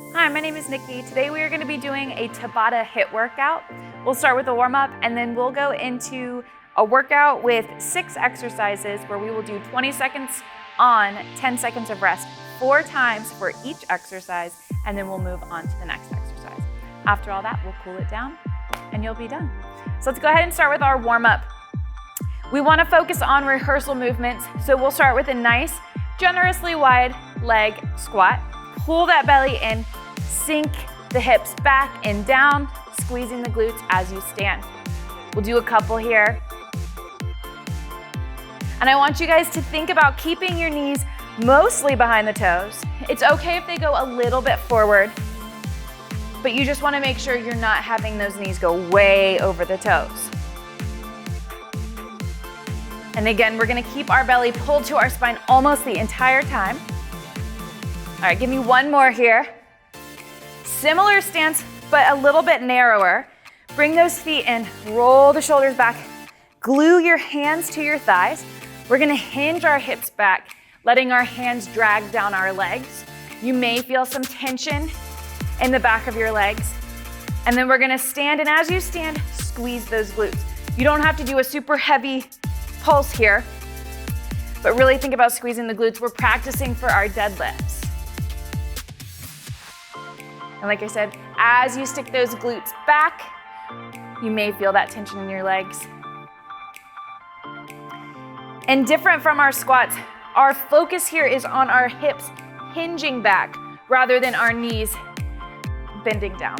Hi, my name is Nikki. Today we are going to be doing a Tabata HIIT workout. We'll start with a warm-up and then we'll go into a workout with 6 exercises where we will do 20 seconds on, 10 seconds of rest, 4 times for each exercise, and then we'll move on to the next exercise. After all that, we'll cool it down and you'll be done. So let's go ahead and start with our warm-up. We want to focus on rehearsal movements, so we'll start with a nice, generously wide leg squat. Pull that belly in, sink the hips back and down, squeezing the glutes as you stand. We'll do a couple here. And I want you guys to think about keeping your knees mostly behind the toes. It's okay if they go a little bit forward, but you just want to make sure you're not having those knees go way over the toes. And again, we're going to keep our belly pulled to our spine almost the entire time. All right, give me one more here. Similar stance, but a little bit narrower. Bring those feet in, roll the shoulders back, glue your hands to your thighs. We're gonna hinge our hips back, letting our hands drag down our legs. You may feel some tension in the back of your legs. And then we're gonna stand, and as you stand, squeeze those glutes. You don't have to do a super heavy pulse here, but really think about squeezing the glutes. We're practicing for our deadlifts. And like I said, as you stick those glutes back, you may feel that tension in your legs. And different from our squats, our focus here is on our hips hinging back rather than our knees bending down.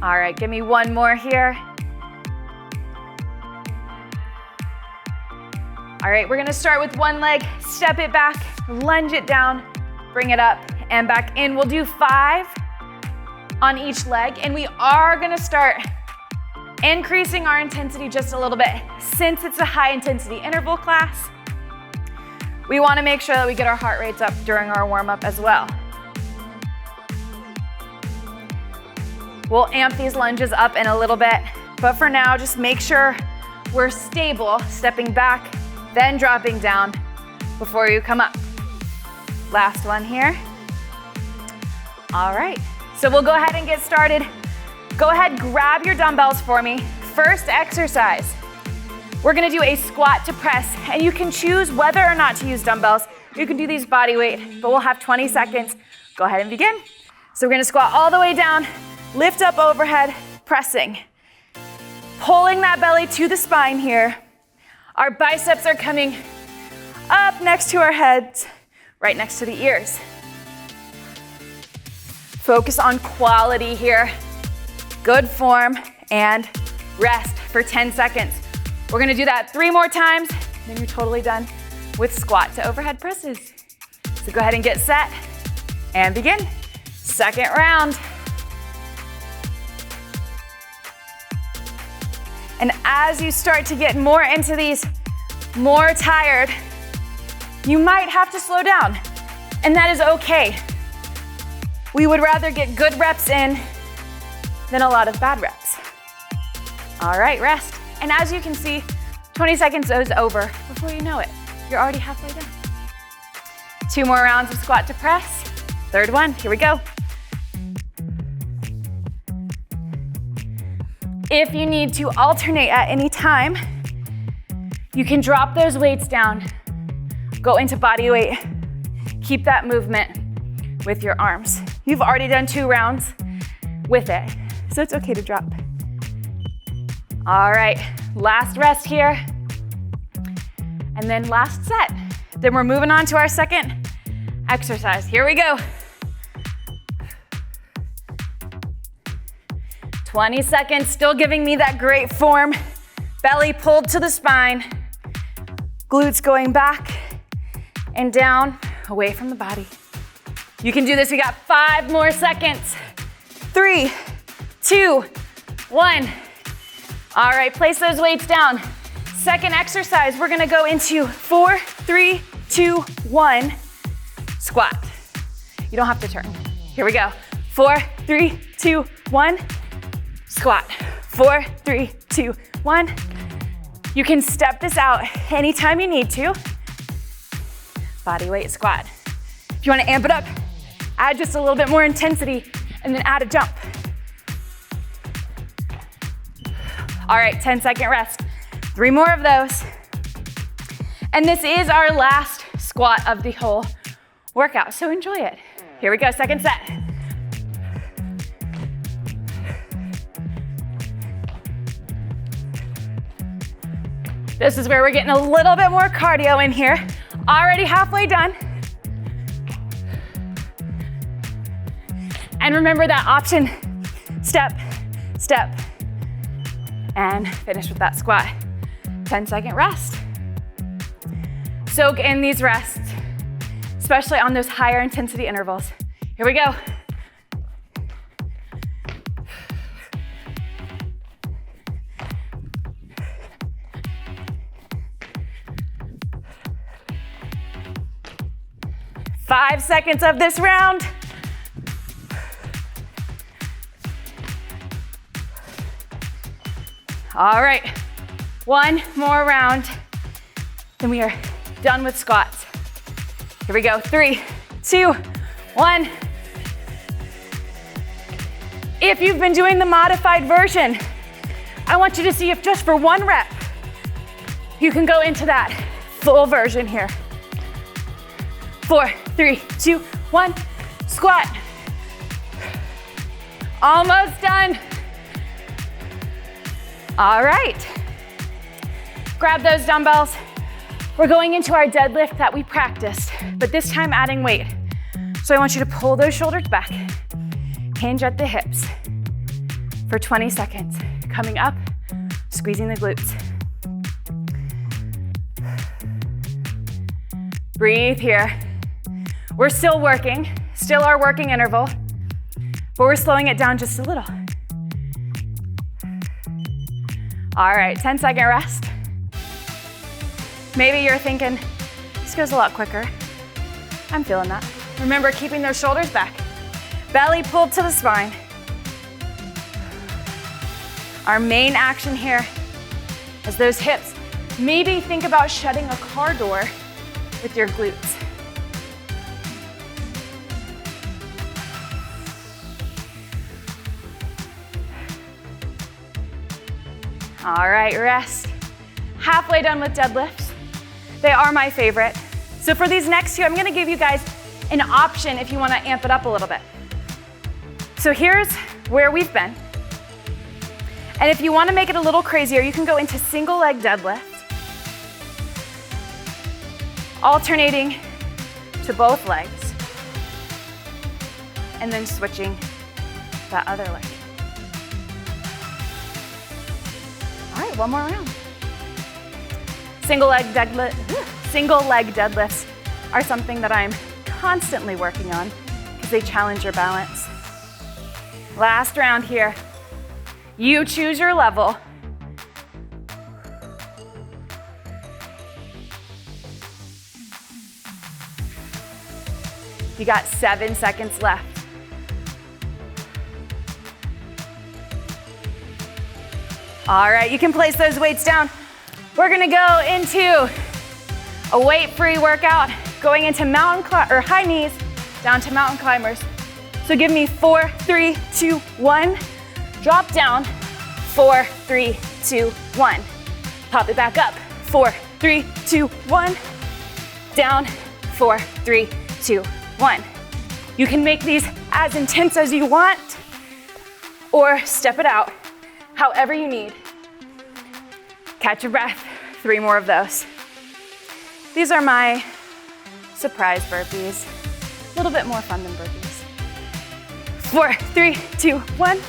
All right, give me one more here. All right, we're gonna start with one leg, step it back, lunge it down, bring it up and back in. We'll do 5 on each leg, and we are gonna start increasing our intensity just a little bit. Since it's a high intensity interval class, we wanna make sure that we get our heart rates up during our warm up as well. We'll amp these lunges up in a little bit, but for now, just make sure we're stable, stepping back, then dropping down before you come up. Last one here. All right, so we'll go ahead and get started. Go ahead, grab your dumbbells for me. First exercise, we're gonna do a squat to press, and you can choose whether or not to use dumbbells. You can do these body weight, but we'll have 20 seconds. Go ahead and begin. So we're gonna squat all the way down, lift up overhead, pressing. Pulling that belly to the spine here. Our biceps are coming up next to our heads, right next to the ears. Focus on quality here. Good form, and rest for 10 seconds. We're gonna do that 3 more times, then you're totally done with squat to overhead presses. So go ahead and get set and begin. Second round. And as you start to get more into these, more tired, you might have to slow down, and that is okay. We would rather get good reps in than a lot of bad reps. All right, rest. And as you can see, 20 seconds is over. Before you know it, you're already halfway done. 2 more rounds of squat to press. Third one, here we go. If you need to alternate at any time, you can drop those weights down, go into body weight, keep that movement with your arms. You've already done 2 rounds with it, so it's okay to drop. All right, last rest here, and then last set. Then we're moving on to our second exercise. Here we go. 20 seconds, still giving me that great form. Belly pulled to the spine. Glutes going back and down, away from the body. You can do this, we got 5 more seconds. 3, 2, 1. All right, place those weights down. Second exercise, we're gonna go into 4, 3, 2, 1, squat. You don't have to turn. Here we go. 4, 3, 2, 1. Squat. 4, 3, 2, 1. You can step this out anytime you need to. Body weight squat. If you want to amp it up, add just a little bit more intensity and then add a jump. All right, 10-second rest. 3 more of those. And this is our last squat of the whole workout, so enjoy it. Here we go, second set. This is where we're getting a little bit more cardio in here. Already halfway done. And remember that option, step, step, and finish with that squat. 10-second rest. Soak in these rests, especially on those higher intensity intervals. Here we go. Five seconds of this round. All right, one more round, then we are done with squats. Here we go, 3, 2, 1. If you've been doing the modified version, I want you to see if just for 1 rep, you can go into that full version here. 4, 3, 2, 1, squat. Almost done. All right, grab those dumbbells. We're going into our deadlift that we practiced, but this time adding weight. So I want you to pull those shoulders back, hinge at the hips for 20 seconds. Coming up, squeezing the glutes. Breathe here. We're still working, still our working interval, but we're slowing it down just a little. All right, 10-second rest. Maybe you're thinking, this goes a lot quicker. I'm feeling that. Remember, keeping those shoulders back. Belly pulled to the spine. Our main action here is those hips. Maybe think about shutting a car door with your glutes. All right, rest. Halfway done with deadlifts. They are my favorite. So for these next 2, I'm gonna give you guys an option if you wanna amp it up a little bit. So here's where we've been. And if you wanna make it a little crazier, you can go into single leg deadlift, alternating to both legs, and then switching that other leg. All right, one more round. Single leg deadlifts are something that I'm constantly working on because they challenge your balance. Last round here. You choose your level. You got 7 seconds left. All right, you can place those weights down. We're gonna go into a weight-free workout, going into high knees down to mountain climbers. So give me 4, 3, 2, 1. Drop down, 4, 3, 2, 1. Pop it back up, 4, 3, 2, 1. Down, 4, 3, 2, 1. You can make these as intense as you want or step it out however you need. Catch your breath, 3 more of those. These are my surprise burpees. A little bit more fun than burpees. 4, 3, 2, 1.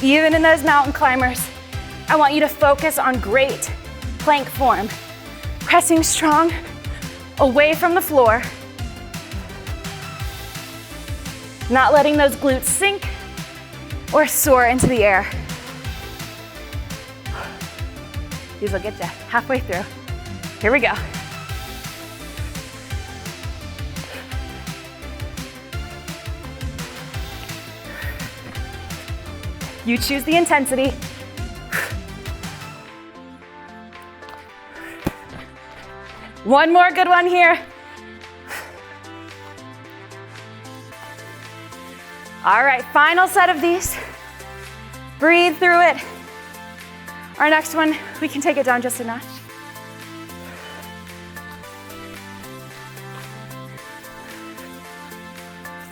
Even in those mountain climbers, I want you to focus on great plank form. Pressing strong away from the floor. Not letting those glutes sink or soar into the air. These will get you halfway through. Here we go. You choose the intensity. One more good one here. All right, final set of these. Breathe through it. Our next one, we can take it down just a notch.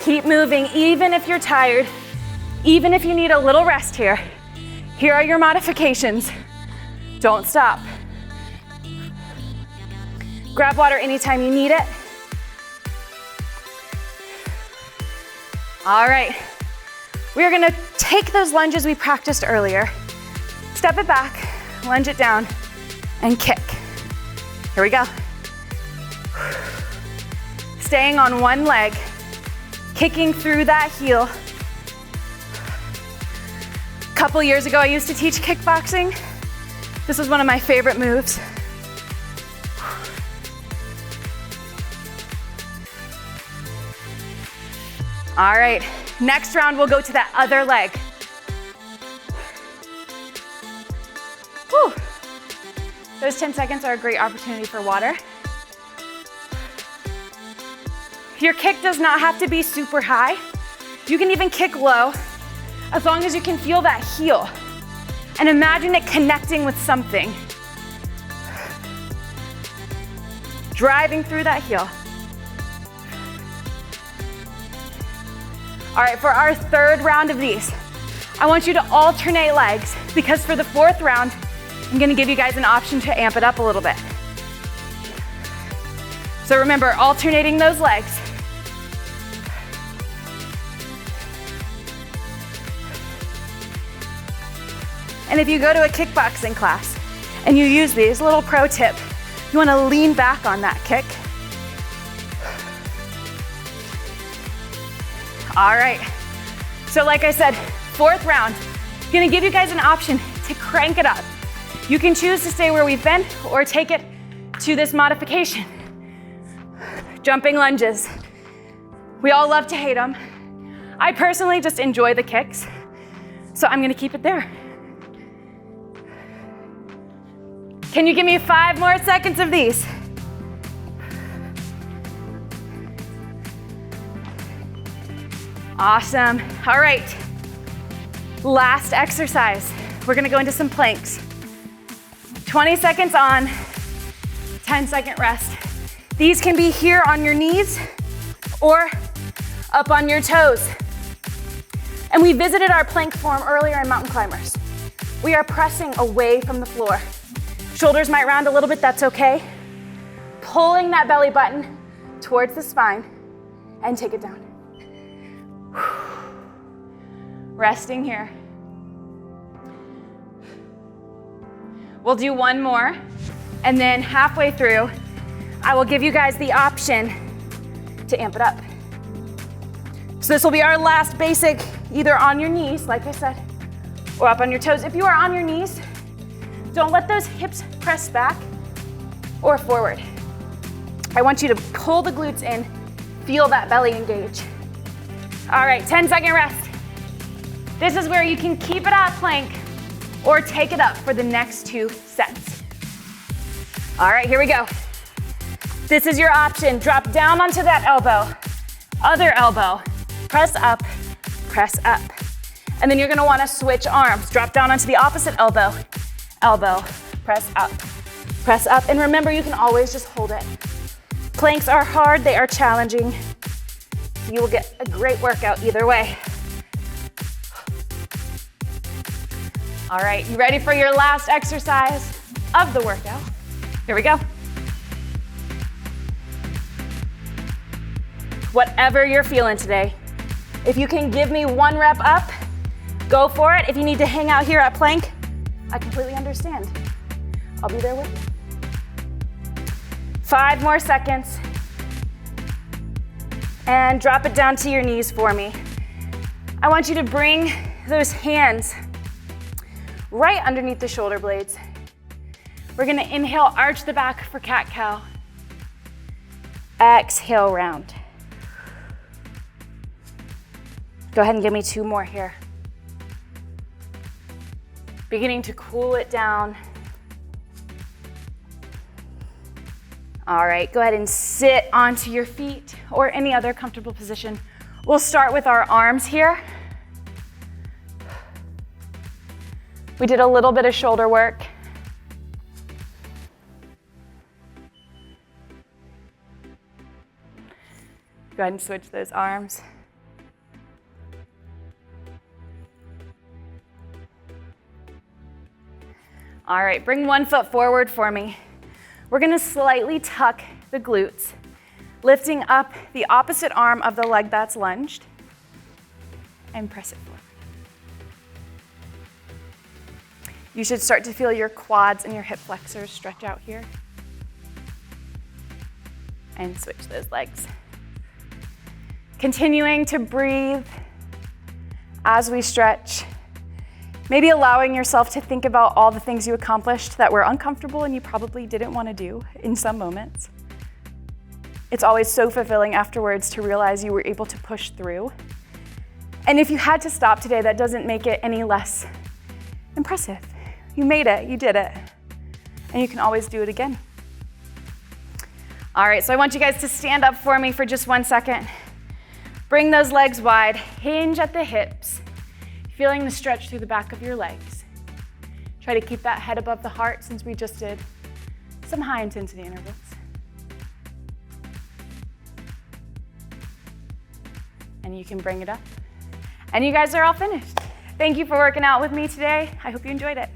Keep moving, even if you're tired, even if you need a little rest here. Here are your modifications. Don't stop. Grab water anytime you need it. All right, we are gonna take those lunges we practiced earlier, step it back, lunge it down, and kick. Here we go. Staying on one leg, kicking through that heel. A couple years ago, I used to teach kickboxing. This was one of my favorite moves. All right, next round we'll go to that other leg. Whew. Those 10 seconds are a great opportunity for water. Your kick does not have to be super high. You can even kick low, as long as you can feel that heel. And imagine it connecting with something. Driving through that heel. All right, for our third round of these, I want you to alternate legs, because for the fourth round, I'm gonna give you guys an option to amp it up a little bit. So remember, alternating those legs. And if you go to a kickboxing class and you use these, little pro tip, you wanna lean back on that kick. All right, so like I said, fourth round, gonna give you guys an option to crank it up. You can choose to stay where we've been or take it to this modification. Jumping lunges. We all love to hate them. I personally just enjoy the kicks, so I'm gonna keep it there. Can you give me 5 more seconds of these? Awesome. All right. Last exercise. We're gonna go into some planks. 20 seconds on, 10-second rest. These can be here on your knees or up on your toes. And we visited our plank form earlier in mountain climbers. We are pressing away from the floor. Shoulders might round a little bit, that's okay. Pulling that belly button towards the spine and take it down. Resting here. We'll do one more, and then halfway through, I will give you guys the option to amp it up. So this will be our last basic, either on your knees, like I said, or up on your toes. If you are on your knees, don't let those hips press back or forward. I want you to pull the glutes in, feel that belly engage. All right, 10-second rest. This is where you can keep it at plank or take it up for the next 2 sets. All right, here we go. This is your option. Drop down onto that elbow, other elbow, press up, and then you're gonna wanna switch arms. Drop down onto the opposite elbow, elbow, press up, and remember, you can always just hold it. Planks are hard, they are challenging. You will get a great workout either way. All right, you ready for your last exercise of the workout? Here we go. Whatever you're feeling today, if you can give me 1 rep up, go for it. If you need to hang out here at plank, I completely understand. I'll be there with you. 5 more seconds. And drop it down to your knees for me. I want you to bring those hands right underneath the shoulder blades. We're gonna inhale, arch the back for cat-cow. Exhale, round. Go ahead and give me 2 more here. Beginning to cool it down. All right, go ahead and sit onto your feet or any other comfortable position. We'll start with our arms here. We did a little bit of shoulder work. Go ahead and switch those arms. All right, bring one foot forward for me. We're gonna slightly tuck the glutes, lifting up the opposite arm of the leg that's lunged, and press it forward. You should start to feel your quads and your hip flexors stretch out here. And switch those legs. Continuing to breathe as we stretch. Maybe allowing yourself to think about all the things you accomplished that were uncomfortable and you probably didn't want to do in some moments. It's always so fulfilling afterwards to realize you were able to push through. And if you had to stop today, that doesn't make it any less impressive. You made it, you did it, and you can always do it again. All right, so I want you guys to stand up for me for just 1 second. Bring those legs wide, hinge at the hips, feeling the stretch through the back of your legs. Try to keep that head above the heart since we just did some high intensity intervals. And you can bring it up. And you guys are all finished. Thank you for working out with me today. I hope you enjoyed it.